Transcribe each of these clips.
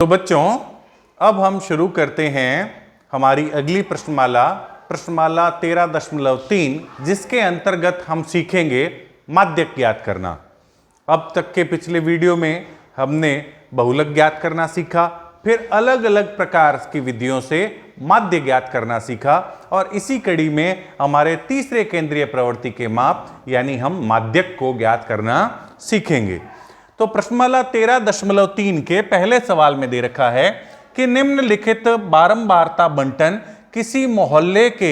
तो बच्चों, अब हम शुरू करते हैं हमारी अगली प्रश्नमाला 13.3, जिसके अंतर्गत हम सीखेंगे माध्यक ज्ञात करना। अब तक के पिछले वीडियो में हमने बहुलक ज्ञात करना सीखा, फिर अलग अलग प्रकार की विधियों से माध्य ज्ञात करना सीखा, और इसी कड़ी में हमारे तीसरे केंद्रीय प्रवृत्ति के माप यानी हम माध्यक को ज्ञात करना सीखेंगे। तो प्रश्नमाला 13.3 के पहले सवाल में दे रखा है कि निम्नलिखित बारंबारता बंटन किसी मोहल्ले के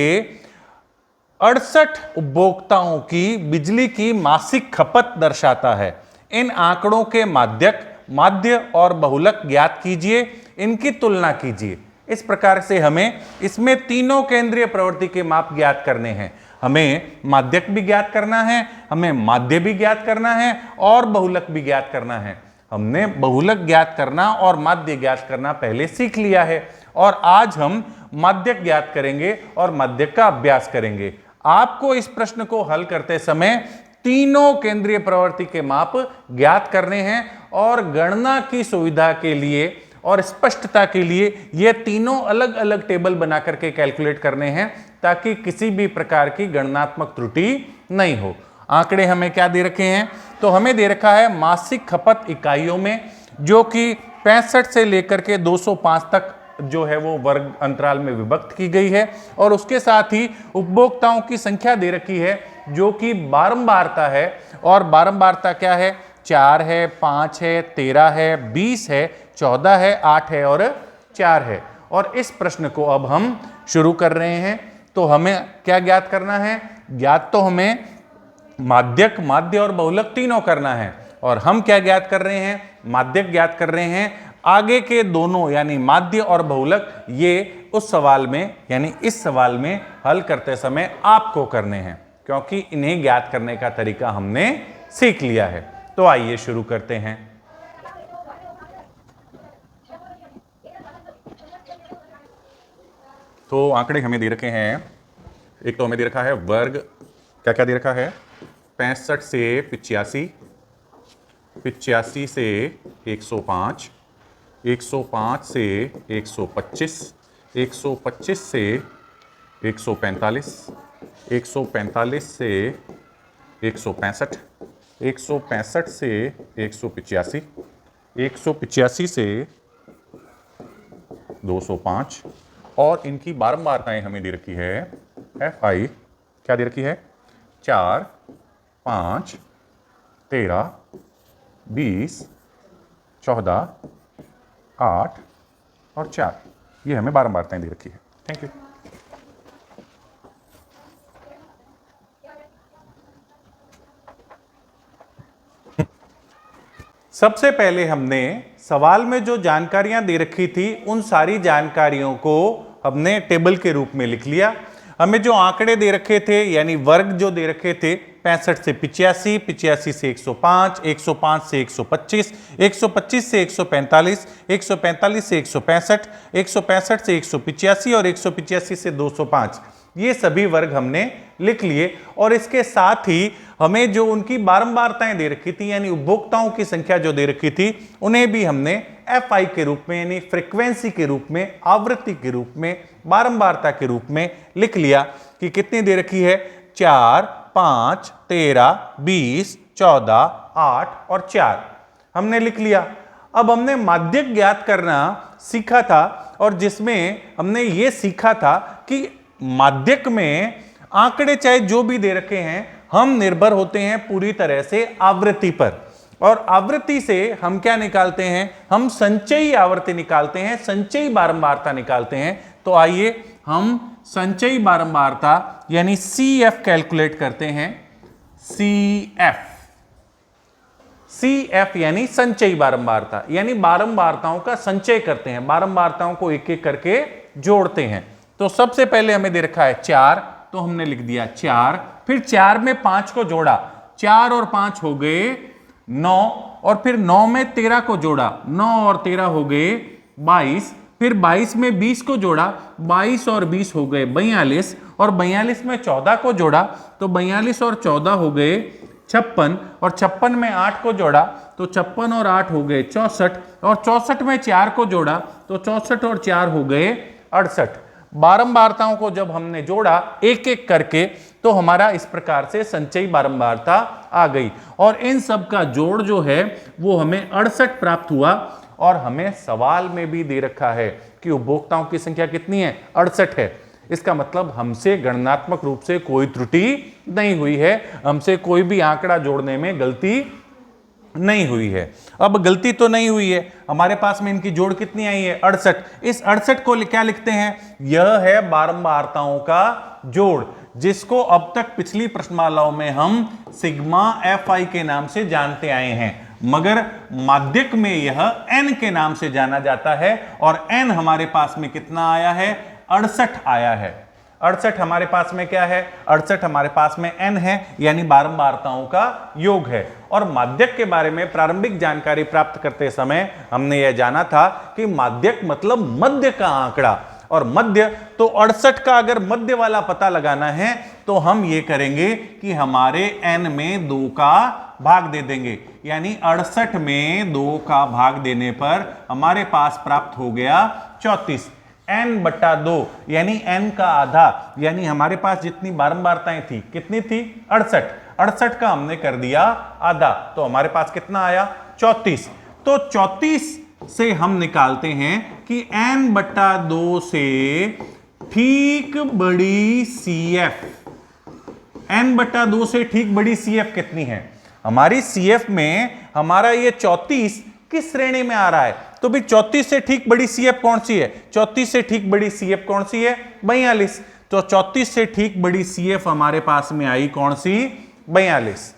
68 उपभोक्ताओं की बिजली की मासिक खपत दर्शाता है। इन आंकड़ों के माध्यक, माध्य और बहुलक ज्ञात कीजिए, इनकी तुलना कीजिए। इस प्रकार से हमें इसमें तीनों केंद्रीय प्रवृत्ति के माप ज्ञात करने हैं। हमें माध्यक भी ज्ञात करना है, हमें माध्य भी ज्ञात करना है और बहुलक भी ज्ञात करना है। हमने बहुलक ज्ञात करना और माध्य ज्ञात करना पहले सीख लिया है, और आज हम माध्यक ज्ञात करेंगे और माध्यक का अभ्यास करेंगे। आपको इस प्रश्न को हल करते समय तीनों केंद्रीय प्रवृत्ति के माप ज्ञात करने हैं, और गणना की सुविधा के लिए और स्पष्टता के लिए ये तीनों अलग अलग टेबल बना करके कैलकुलेट करने हैं, ताकि किसी भी प्रकार की गणनात्मक त्रुटि नहीं हो। आंकड़े हमें क्या दे रखे हैं? तो हमें दे रखा है मासिक खपत इकाइयों में, जो कि 65 से लेकर के 205 तक जो है वो वर्ग अंतराल में विभक्त की गई है, और उसके साथ ही उपभोक्ताओं की संख्या दे रखी है जो कि बारंबारता है। और बारंबारता क्या है? 4 है, 5 है, 13 है, 20 है, 14 है, 8 है और 4 है। और इस प्रश्न को अब हम शुरू कर रहे हैं। तो हमें क्या ज्ञात करना है? ज्ञात तो हमें माध्यक, माध्य और बहुलक तीनों करना है, और हम क्या ज्ञात कर रहे हैं? माध्यक ज्ञात कर रहे हैं। आगे के दोनों यानी माध्य और बहुलक ये उस सवाल में यानी इस सवाल में हल करते समय आपको करने हैं, क्योंकि इन्हें ज्ञात करने का तरीका हमने सीख लिया है। तो आइए शुरू करते हैं। तो आंकड़े हमें दे रखे हैं। एक तो हमें दे रखा है वर्ग, क्या क्या दे रखा है? 65 से 85, 85 से 105, 105 से 125, 125 से 145, 145 से 165, 165 से 185, 185 से 205, और इनकी बारंबारताएं हमें दे रखी है FI, क्या दे रखी है? 4, 5, 13, 20, 14, 8 और 4। ये हमें बारंबारताएं दे रखी है। Thank you. सबसे पहले हमने सवाल में जो जानकारियां दे रखी थी, उन सारी जानकारियों को हमने टेबल के रूप में लिख लिया। हमें जो आंकड़े दे रखे थे यानी वर्ग जो दे रखे थे 65 से 85, 85 से 105, 105 से 125, 125 से 145, 145 से 165, 165 से 185 और 185 से 205, ये सभी वर्ग हमने लिख लिए। और इसके साथ ही हमें जो उनकी बारंबारताएं दे रखी थी यानी उपभोक्ताओं की संख्या जो दे रखी थी, उन्हें भी हमने FI के रूप में यानी फ्रीक्वेंसी के रूप में, आवृत्ति के रूप में, बारंबारता के रूप में लिख लिया कि कितनी दे रखी है? 4, 5, 13, 20, 14, 8 और 4 हमने लिख लिया। अब हमने माध्यक ज्ञात करना सीखा था, और जिसमें हमने ये सीखा था कि माध्यक में आंकड़े चाहे जो भी दे रखे हैं, हम निर्भर होते हैं पूरी तरह से आवृत्ति पर, और आवृत्ति से हम क्या निकालते हैं? हम संचयी आवृत्ति निकालते हैं, संचयी बारंबारता निकालते हैं। तो आइए हम संचयी बारंबारता यानी CF कैलकुलेट करते हैं। CF यानी संचयी बारंबारता, यानी बारंबारताओं का संचय करते हैं, बारंबारताओं को एक एक करके जोड़ते हैं। तो सबसे पहले हमें दे रखा है 4, तो हमने लिख दिया 4, फिर 4 में 5 को जोड़ा, 4 और 5 हो गए 9, और फिर 9 में 13 को जोड़ा, 9 और 13 हो गए 22, फिर 22 में 20 को जोड़ा, 22 और 20 हो गए 42, और 42 में 14 को जोड़ा, तो 42 और 14 हो गए 56 और 56 में 8 को जोड़ा तो 56 और 8 हो गए 64 और 64 में 4 को जोड़ा तो 64 और 4 हो गए 68। बारंबारताओं को जब हमने जोड़ा एक एक करके तो हमारा इस प्रकार से संचयी बारंबारता आ गई और इन सब का जोड़ जो है वो हमें 68 प्राप्त हुआ। और हमें सवाल में भी दे रखा है कि उपभोक्ताओं की संख्या कितनी है, 68 है। इसका मतलब हमसे गणनात्मक रूप से कोई त्रुटि नहीं हुई है, हमसे कोई भी आंकड़ा जोड़ने में गलती नहीं हुई है। अब गलती तो नहीं हुई है, हमारे पास में इनकी जोड़ कितनी आई है, 68। इस 68 को क्या लिखते हैं, यह है बारंबारताओं का जोड़, जिसको अब तक पिछली प्रश्नमालाओं में हम सिग्मा FI के नाम से जानते आए हैं, मगर माध्यक में यह n के नाम से जाना जाता है। और n हमारे पास में कितना आया है, 68 आया है। 68 हमारे पास में क्या है, 68 हमारे पास में n है, यानी बारंबारताओं का योग है। और माध्यक के बारे में प्रारंभिक जानकारी प्राप्त करते समय हमने यह जाना था कि माध्यक मतलब मध्य का आंकड़ा, और मध्य तो 68 का अगर मध्य वाला पता लगाना है तो हम ये करेंगे कि हमारे n में 2 का भाग दे देंगे, यानी 68 में 2 का भाग देने पर हमारे पास प्राप्त हो गया 34। n/2 यानी n का आधा, यानी हमारे पास जितनी बारंबारताएं थी कितनी थी, 68। 68 का हमने कर दिया आधा, तो हमारे पास कितना आया, 34। तो 34 से हम निकालते हैं कि n/2 से ठीक बड़ी CF, n/2 से ठीक बड़ी CF कितनी है, हमारी CF में हमारा ये 34 किस श्रेणी में आ रहा है, तो भी 34 से ठीक बड़ी CF कौन सी है, 34 से ठीक बड़ी CF कौन सी है, 42। तो 34 से ठीक बड़ी CF हमारे पास में आई कौन सी, 42।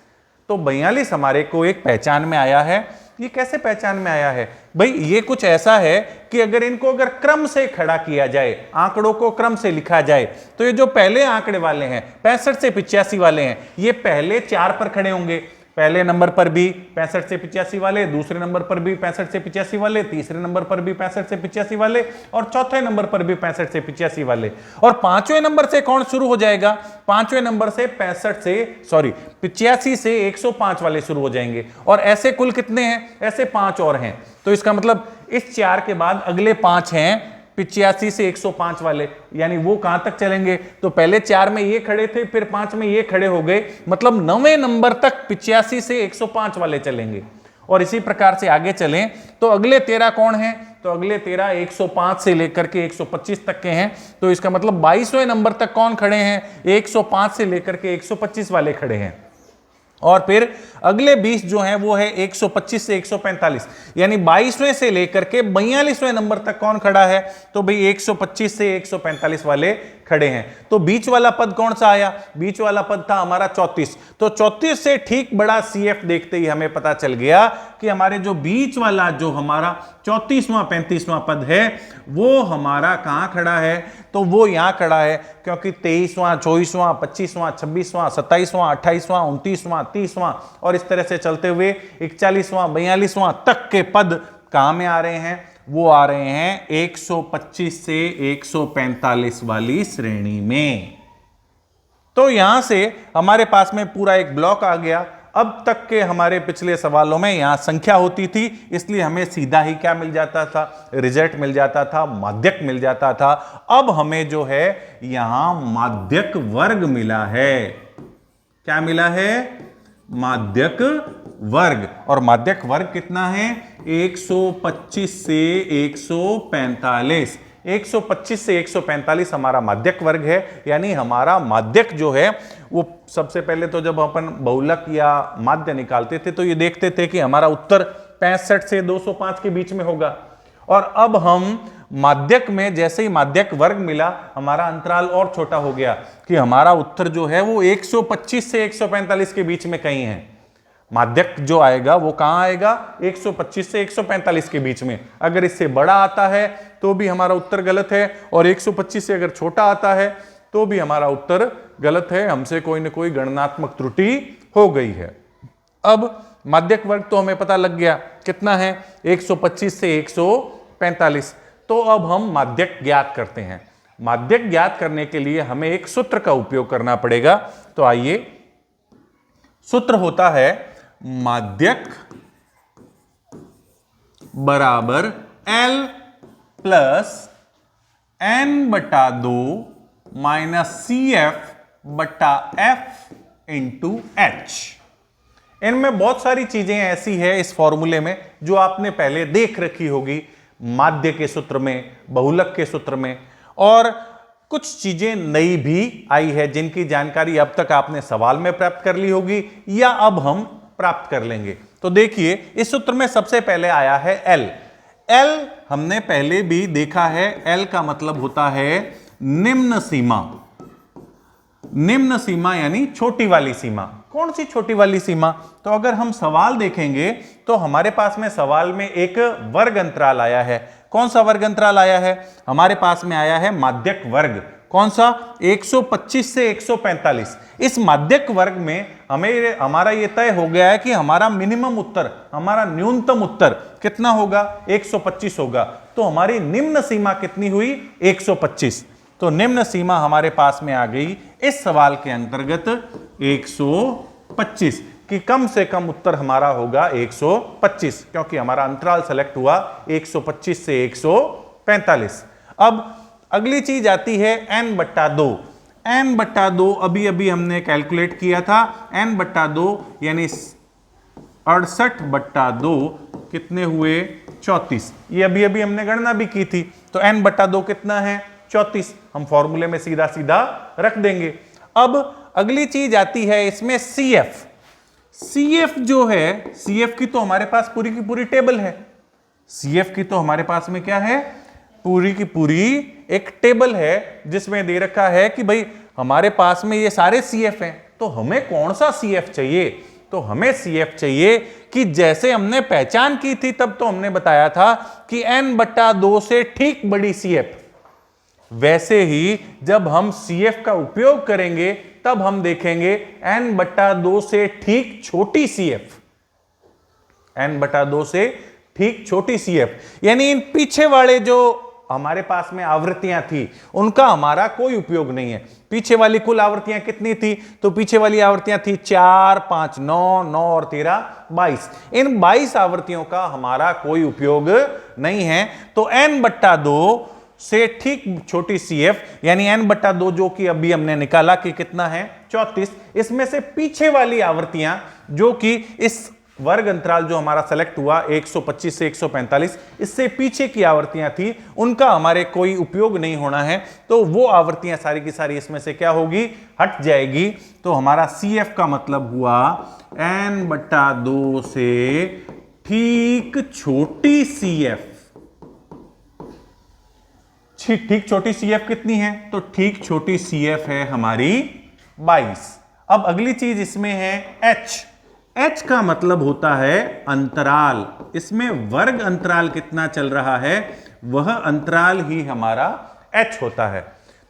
तो 42 हमारे को एक पहचान में आया है। ये कैसे पहचान में आया है भाई, ये कुछ ऐसा है कि अगर इनको अगर क्रम से खड़ा किया जाए, आंकड़ों को क्रम से लिखा जाए, तो ये जो पहले आंकड़े वाले हैं 65 से 85 वाले हैं, ये पहले 4 पर खड़े होंगे। पहले नंबर पर भी 65 से 85 वाले, दूसरे नंबर पर भी 65 से 85 वाले, तीसरे नंबर पर भी 65 से 85 वाले, और चौथे नंबर पर भी 65 से 85 वाले। और पांचवें नंबर से कौन शुरू हो जाएगा, पांचवें नंबर से 85 से 105 वाले शुरू हो जाएंगे। और ऐसे कुल कितने हैं, ऐसे 5 और हैं। तो इसका मतलब इस 4 के बाद अगले 5 हैं 85 से 105 वाले, यानी वो कहां तक चलेंगे, तो पहले 4 में ये खड़े थे, फिर 5 में ये खड़े हो गए, मतलब 9वें नंबर तक 85 से 105 वाले चलेंगे। और इसी प्रकार से आगे चलें तो अगले 13 कौन हैं, तो अगले 13 105 से लेकर के 125 तक के हैं। तो इसका मतलब 22वें नंबर तक कौन खड़े हैं, 105 से लेकर के 125 वाले खड़े हैं। और फिर अगले 20 जो हैं वो है 125 से 145, यानी 22वें से लेकर के 42वें नंबर तक कौन खड़ा है, तो भाई 125 से 145 वाले खड़े हैं। तो बीच वाला पद कौन सा आया, बीच वाला पद था हमारा 34। तो 34 से ठीक बड़ा CF देखते ही हमें पता चल गया कि हमारे जो बीच वाला जो हमारा 34वां 35वां पद है वो हमारा कहां खड़ा है, तो वो यहां खड़ा है, क्योंकि 23वां 24वां 25वां 26वां 27वां 28वां 29वां 30वां और इस तरह से चलते हुए 41वां 42वां तक के पद कहां में आ रहे हैं, वो आ रहे हैं 125 से 145 वाली श्रेणी में। तो यहां से हमारे पास में पूरा एक ब्लॉक आ गया। अब तक के हमारे पिछले सवालों में यहां संख्या होती थी, इसलिए हमें सीधा ही क्या मिल जाता था, रिजल्ट मिल जाता था, माध्यक मिल जाता था। अब हमें जो है यहां माध्यक वर्ग मिला है, क्या मिला है, माध्यक वर्ग। और माध्यक वर्ग कितना है, 125 से 145। 125 से 145 हमारा माध्यक वर्ग है, यानी हमारा माध्यक जो है वो सबसे पहले तो जब अपन बहुलक या माध्य निकालते थे तो ये देखते थे कि हमारा उत्तर 65 से 205 के बीच में होगा। और अब हम माध्यक में जैसे ही माध्यक वर्ग मिला, हमारा अंतराल और छोटा हो गया कि हमारा उत्तर जो है वो 125 से 145 के बीच में कहीं है। माध्यक जो आएगा वो कहां आएगा, 125 से 145 के बीच में। अगर इससे बड़ा आता है तो भी हमारा उत्तर गलत है, और 125 से अगर छोटा आता है तो भी हमारा उत्तर गलत है, हमसे कोई ना कोई गणनात्मक त्रुटि हो गई है। अब माध्यक वर्ग तो हमें पता लग गया कितना है, 125 से 145। तो अब हम माध्यक ज्ञात करते हैं। माध्यक ज्ञात करने के लिए हमें एक सूत्र का उपयोग करना पड़ेगा। तो आइए सूत्र होता है माध्यक बराबर L plus n/2 minus CF/F into H। इनमें बहुत सारी चीजें ऐसी है इस फॉर्मूले में जो आपने पहले देख रखी होगी, माध्य के सूत्र में, बहुलक के सूत्र में, और कुछ चीजें नई भी आई है जिनकी जानकारी अब तक आपने सवाल में प्राप्त कर ली होगी या अब हम प्राप्त कर लेंगे। तो देखिए, इस सूत्र में सबसे पहले आया है L। L हमने पहले भी देखा है, L का मतलब होता है निम्न सीमा। निम्न सीमा यानी छोटी वाली सीमा। कौन सी छोटी वाली सीमा? तो अगर हम सवाल देखेंगे तो हमारे पास में सवाल में एक वर्ग अंतराल आया है। कौन सा वर्ग अंतराल आया है? हमारे पास में आया है माध्यक वर्ग। कौन सा? 125 से 145। इस माध्यक वर्ग में हमारा ये तय हो गया है कि हमारा मिनिमम उत्तर, हमारा न्यूनतम उत्तर कितना होगा? 125 होगा। तो हमारी निम्न सीमा कितनी हुई? 125। तो निम्न सीमा हमारे पास में आ गई इस सवाल के अंतर्गत 125 कि कम से कम उत्तर हमारा होगा 125, क्योंकि हमारा अंतराल सेलेक्ट हुआ 125 से 145। अब अगली चीज आती है n/2। n/2 अभी अभी हमने कैलकुलेट किया था। n/2 यानी 68/2 कितने हुए? 34। ये अभी अभी हमने गणना भी की थी। तो n/2 कितना है? 34। हम फॉर्मूले में सीधा सीधा रख देंगे। अब अगली चीज आती है इसमें CF। CF जो है, CF की तो हमारे पास पूरी की पूरी टेबल है। CF की तो हमारे पास में क्या है? पूरी की पूरी एक टेबल है जिसमें दे रखा है कि भाई हमारे पास में ये सारे CF हैं। तो हमें कौन सा CF चाहिए? तो हमें CF चाहिए कि जैसे हमने पहचान की थी तब तो हमने बताया था कि n/2 से ठीक बड़ी CF, वैसे ही जब हम CF का उपयोग करेंगे तब हम देखेंगे n/2 से ठीक छोटी CF। n/2 से ठीक छोटी CF यानी इन पीछे वाले जो हमारे पास में आवृत्तियां थी उनका हमारा कोई उपयोग नहीं है। पीछे वाली कुल आवृत्तियां कितनी थी? तो पीछे वाली आवृत्तियां थी 4, 5, 9, 9 और 13, 22। इन 22 आवृत्तियों का हमारा कोई उपयोग नहीं है। तो n/2 से ठीक छोटी CF यानी n/2 जो कि अभी हमने निकाला कि कितना है? 34। इसमें से पीछे वाली आवृत्तियां जो कि इस वर्ग अंतराल जो हमारा सेलेक्ट हुआ 125 से 145, इससे पीछे की आवृत्तियां थी, उनका हमारे कोई उपयोग नहीं होना है। तो वो आवृत्तियां सारी की सारी इसमें से क्या होगी? हट जाएगी। तो हमारा CF का मतलब हुआ n/2 से ठीक छोटी CF। ठीक छोटी CF कितनी है? तो ठीक छोटी CF है हमारी 22। अब अगली चीज इसमें है H। H का मतलब होता है अंतराल। इसमें वर्ग अंतराल कितना चल रहा है, वह अंतराल ही हमारा H होता है।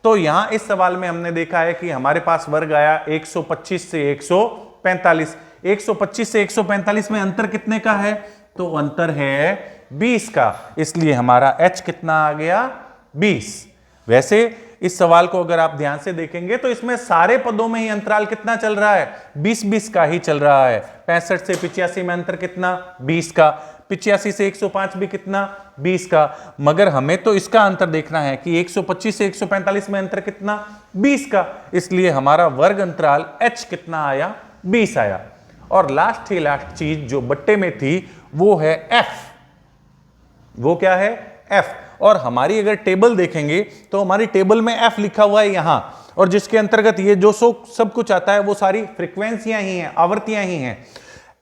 तो यहां इस सवाल में हमने देखा है कि हमारे पास वर्ग आया 125 से 145। 125 से 145 में अंतर कितने का है? तो अंतर है 20 का, इसलिए हमारा H कितना आ गया? 20। वैसे इस सवाल को अगर आप ध्यान से देखेंगे तो इसमें सारे पदों में ही अंतराल कितना चल रहा है? 20-20 का ही चल रहा है। 65 से 85 में अंतर कितना? 20 का। 85 से 105 भी कितना? 20 का। मगर हमें तो इसका अंतर देखना है कि 125 से 145 में अंतर कितना? 20 का। इसलिए हमारा वर्ग अंतराल H कितना आया? 20 आया। और लास्ट चीज जो बट्टे में थी वो है F। वो क्या है? F। और हमारी अगर टेबल देखेंगे तो हमारी टेबल में F लिखा हुआ है यहां, और जिसके अंतर्गत ये जो सब कुछ आता है वो सारी फ्रीक्वेंसियां ही हैं, आवृत्तियां ही हैं।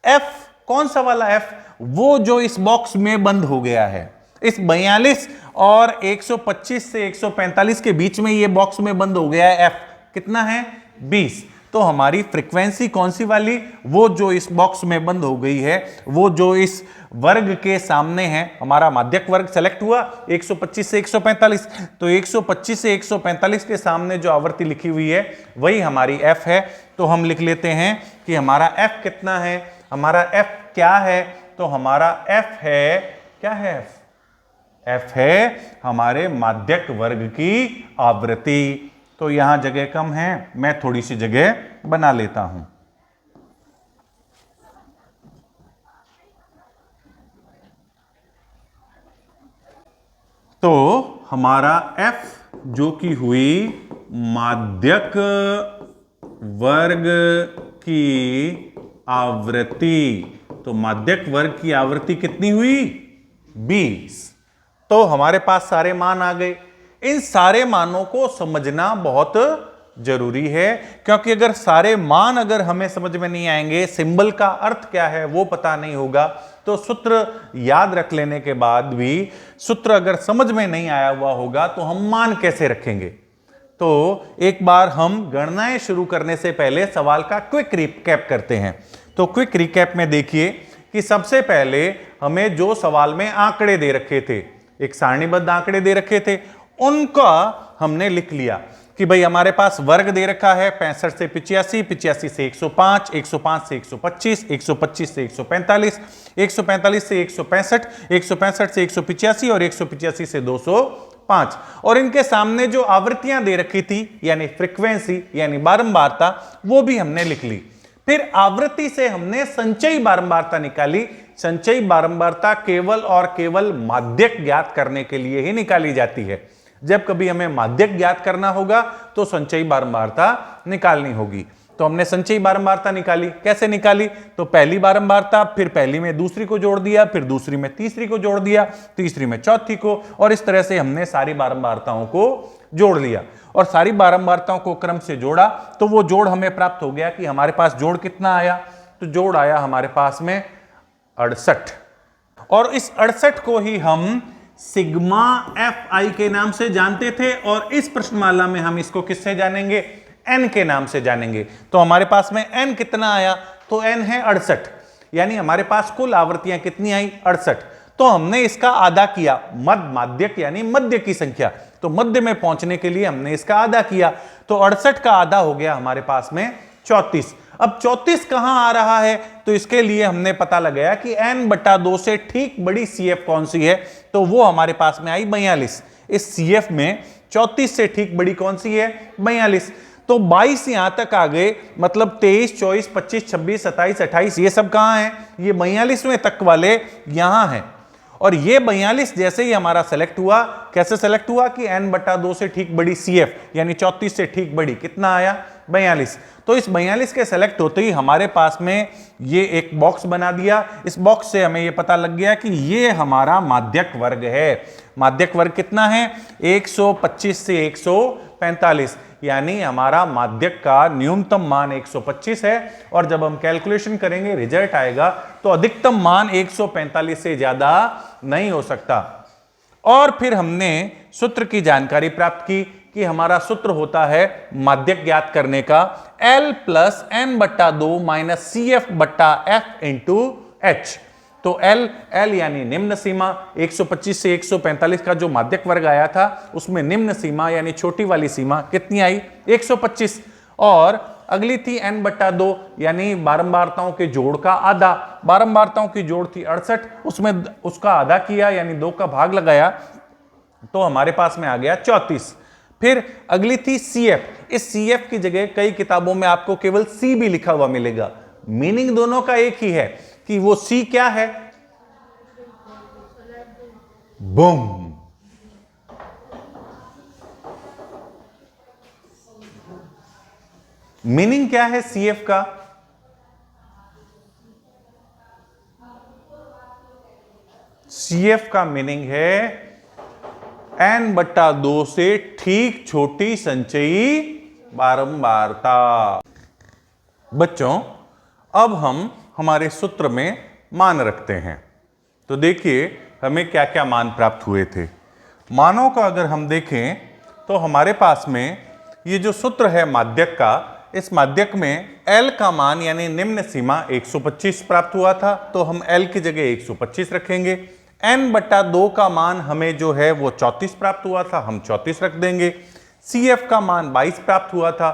F कौन सा वाला F? वो जो इस बॉक्स में बंद हो गया है। इस 42 और 125 से 145 के बीच में ये बॉक्स में बंद हो गया है। F कितना है? 20। तो हमारी फ्रीक्वेंसी कौन सी वाली? वो जो इस बॉक्स में बंद हो गई है, वो जो इस वर्ग के सामने है। हमारा माध्यक वर्ग सेलेक्ट हुआ 125 से 145, तो 125 से 145 के सामने जो आवृत्ति लिखी हुई है वही हमारी F है। तो हम लिख लेते हैं कि हमारा F कितना है? हमारा F क्या है? तो हमारा F है, क्या है? F है हमारे माध्यक वर्ग की आवृत्ति। तो यहां जगह कम है, मैं थोड़ी सी जगह बना लेता हूं। तो हमारा f जो कि हुई माध्यक वर्ग की आवृत्ति, तो माध्यक वर्ग की आवृत्ति कितनी हुई? 20। तो हमारे पास सारे मान आ गए। इन सारे मानों को समझना बहुत जरूरी है, क्योंकि अगर सारे मान अगर हमें समझ में नहीं आएंगे, सिंबल का अर्थ क्या है वो पता नहीं होगा, तो सूत्र याद रख लेने के बाद भी सूत्र अगर समझ में नहीं आया हुआ होगा तो हम मान कैसे रखेंगे। तो एक बार हम गणनाएं शुरू करने से पहले सवाल का क्विक रिकैप करते हैं। तो क्विक रिकैप में देखिए कि सबसे पहले हमें जो सवाल में आंकड़े दे रखे थे, एक सारणीबद्ध आंकड़े दे रखे थे, उनका हमने लिख लिया कि भाई हमारे पास वर्ग दे रखा है 65 से 85, 85 से 105, 105 से 125, 125 से 145, 145 से 165, 165 से 185 और 185 से 205। और इनके सामने जो आवृत्तियां दे रखी थी यानी फ्रीक्वेंसी यानी बारंबारता, वो भी हमने लिख ली। फिर आवृत्ति से हमने संचयी बारंबारता निकाली। संचयी बारंबारता केवल और केवल माध्यक ज्ञात करने के लिए ही निकाली जाती है। जब कभी हमें माध्यक ज्ञात करना होगा तो संचयी बारंबारता निकालनी होगी। तो हमने संचयी बारंबारता निकाली। कैसे निकाली? तो पहली बारंबारता, फिर पहली में दूसरी को जोड़ दिया, फिर दूसरी में तीसरी को जोड़ दिया, तीसरी में चौथी को, और इस तरह से हमने सारी बारंबारताओं को जोड़ लिया और सारी बारंबारताओं को क्रम से जोड़ा। तो वो जोड़ हमें प्राप्त हो गया कि हमारे पास जोड़ कितना आया? तो जोड़ आया हमारे पास में 68। और इस 68 को ही हम सिग्मा एफ आई के नाम से जानते थे, और इस प्रश्नमाला में हम इसको किससे जानेंगे? n के नाम से जानेंगे। तो हमारे पास में n कितना आया? तो n है 68, यानी हमारे पास कुल आवृत्तियां कितनी आई? 68। तो हमने इसका आधा किया, माध्यक यानी मध्य की संख्या, तो मध्य में पहुंचने के लिए हमने इसका आधा किया। तो 68 का आधा हो गया हमारे पास में 34। अब 34 कहां आ रहा है? तो इसके लिए हमने पता लगाया कि n/2 से ठीक बड़ी CF कौन सी है, तो वो हमारे पास में आई 42। इस CF में 34 से ठीक बड़ी कौन सी है? 42। तो 22 यहां तक आ गए, मतलब 23, 24, 25, 26, 27, 28 ये सब कहां है? ये 42वें तक वाले यहां हैं। और ये 42 जैसे ही हमारा सेलेक्ट हुआ, कैसे सेलेक्ट हुआ कि n/2 से ठीक बड़ी CF यानी 34 से ठीक बड़ी कितना आया? 42। तो इस 42 के सेलेक्ट होते ही हमारे पास में ये एक बॉक्स बना दिया। इस बॉक्स से हमें ये पता लग गया कि ये हमारा माध्यक वर्ग है। माध्यक वर्ग कितना है? 125 से 145, यानी हमारा माध्यक का न्यूनतम मान 125 है, और जब हम कैलकुलेशन करेंगे रिजल्ट आएगा तो अधिकतम मान 145 से ज्यादा नहीं हो सकता। और फिर हमने सूत्र की जानकारी प्राप्त की कि हमारा सूत्र होता है माध्यक ज्ञात करने का L + n/2 - CF/F × H। तो L यानी निम्न सीमा, 125 से 145 का जो माध्यक वर्ग आया था उसमें निम्न सीमा यानी छोटी वाली सीमा कितनी आई? 125। और अगली थी n/2 यानी बारंबारताओं के जोड़ का आधा। बारंबारताओं की जोड़ थी 68, उसमें उसका आधा किया यानी 2 का भाग लगाया, तो हमारे पास में आ गया 34। फिर अगली थी CF। इस CF की जगह कई किताबों में आपको केवल C भी लिखा हुआ मिलेगा। मीनिंग दोनों का एक ही है कि वो C क्या है? बूम। मीनिंग क्या है CF का? CF का मीनिंग है n/2 से ठीक छोटी संचयी बारंबारता। बच्चों, अब हम हमारे सूत्र में मान रखते हैं। तो देखिए हमें क्या क्या मान प्राप्त हुए थे। मानों का अगर हम देखें तो हमारे पास में ये जो सूत्र है माध्यक का, इस माध्यक में L का मान यानी निम्न सीमा 125 प्राप्त हुआ था, तो हम L की जगह 125 रखेंगे। n/2 का मान हमें जो है वो 34 प्राप्त हुआ था, हम 34 रख देंगे। CF का मान 22 प्राप्त हुआ था,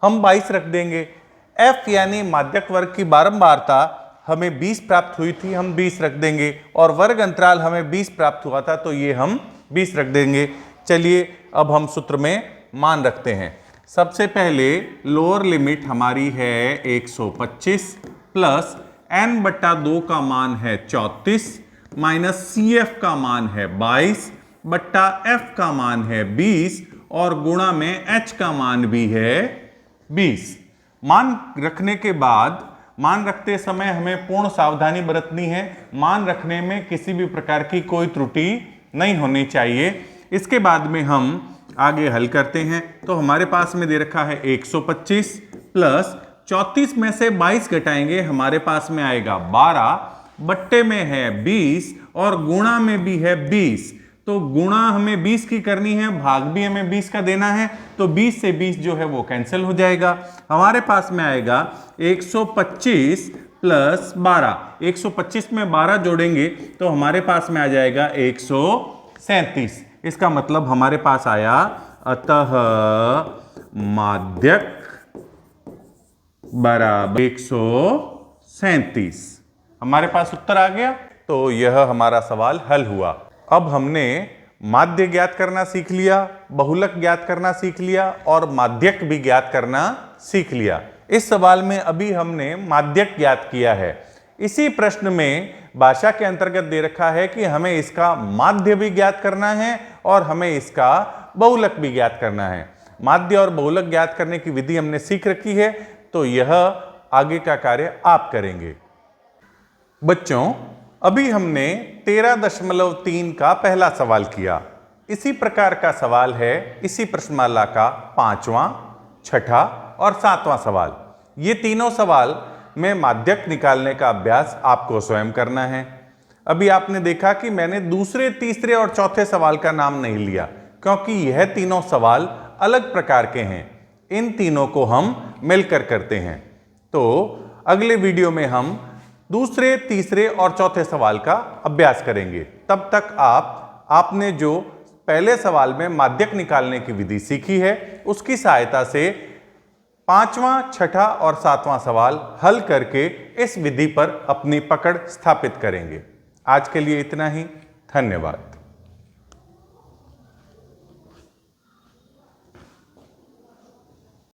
हम 22 रख देंगे। F यानी माध्यक वर्ग की बारंबारता हमें 20 प्राप्त हुई थी, हम 20 रख देंगे। और वर्ग अंतराल हमें 20 प्राप्त हुआ था, तो ये हम 20 रख देंगे। चलिए अब हम सूत्र में मान रखते हैं। सबसे पहले लोअर लिमिट हमारी है 125 प्लस n/2 का मान है 34 माइनस CF का मान है 22 बट्टा f का मान है 20 और गुणा में h का मान भी है 20। मान रखने के बाद, मान रखते समय हमें पूर्ण सावधानी बरतनी है। मान रखने में किसी भी प्रकार की कोई त्रुटि नहीं होनी चाहिए। इसके बाद में हम आगे हल करते हैं। तो हमारे पास में दे रखा है 125 प्लस 34 में से 22 घटाएंगे, हमारे पास में आएगा 12, बट्टे में है 20 और गुणा में भी है 20। तो गुणा हमें 20 की करनी है, भाग भी हमें 20 का देना है, तो 20 से 20 जो है वो कैंसिल हो जाएगा। हमारे पास में आएगा 125 प्लस 12, 125 में 12 जोड़ेंगे तो हमारे पास में आ जाएगा 137। इसका मतलब हमारे पास आया अतः माध्यक बराबर 137। हमारे पास उत्तर आ गया। तो यह हमारा सवाल हल हुआ। अब हमने माध्य ज्ञात करना सीख लिया, बहुलक ज्ञात करना सीख लिया और माध्यक भी ज्ञात करना सीख लिया। इस सवाल में अभी हमने माध्यक ज्ञात किया है। इसी प्रश्न में भाषा के अंतर्गत दे रखा है कि हमें इसका माध्य भी ज्ञात करना है और हमें इसका बहुलक भी ज्ञात करना है। माध्य और बहुलक ज्ञात करने की विधि हमने सीख रखी है, तो यह आगे का कार्य आप करेंगे। बच्चों, अभी हमने 13.3 का पहला सवाल किया। इसी प्रकार का सवाल है इसी प्रश्नमाला का 5वां, 6ठा और 7वां सवाल। ये तीनों सवाल में माध्यक निकालने का अभ्यास आपको स्वयं करना है। अभी आपने देखा कि मैंने दूसरे, तीसरे और चौथे सवाल का नाम नहीं लिया, क्योंकि यह तीनों सवाल अलग प्रकार के हैं। इन तीनों को हम मिलकर करते हैं। तो अगले वीडियो में हम दूसरे, तीसरे और चौथे सवाल का अभ्यास करेंगे। तब तक आपने जो पहले सवाल में माध्यक निकालने की विधि सीखी है, उसकी सहायता से 5वां, 6ठा और 7वां सवाल हल करके इस विधि पर अपनी पकड़ स्थापित करेंगे। आज के लिए इतना ही। धन्यवाद।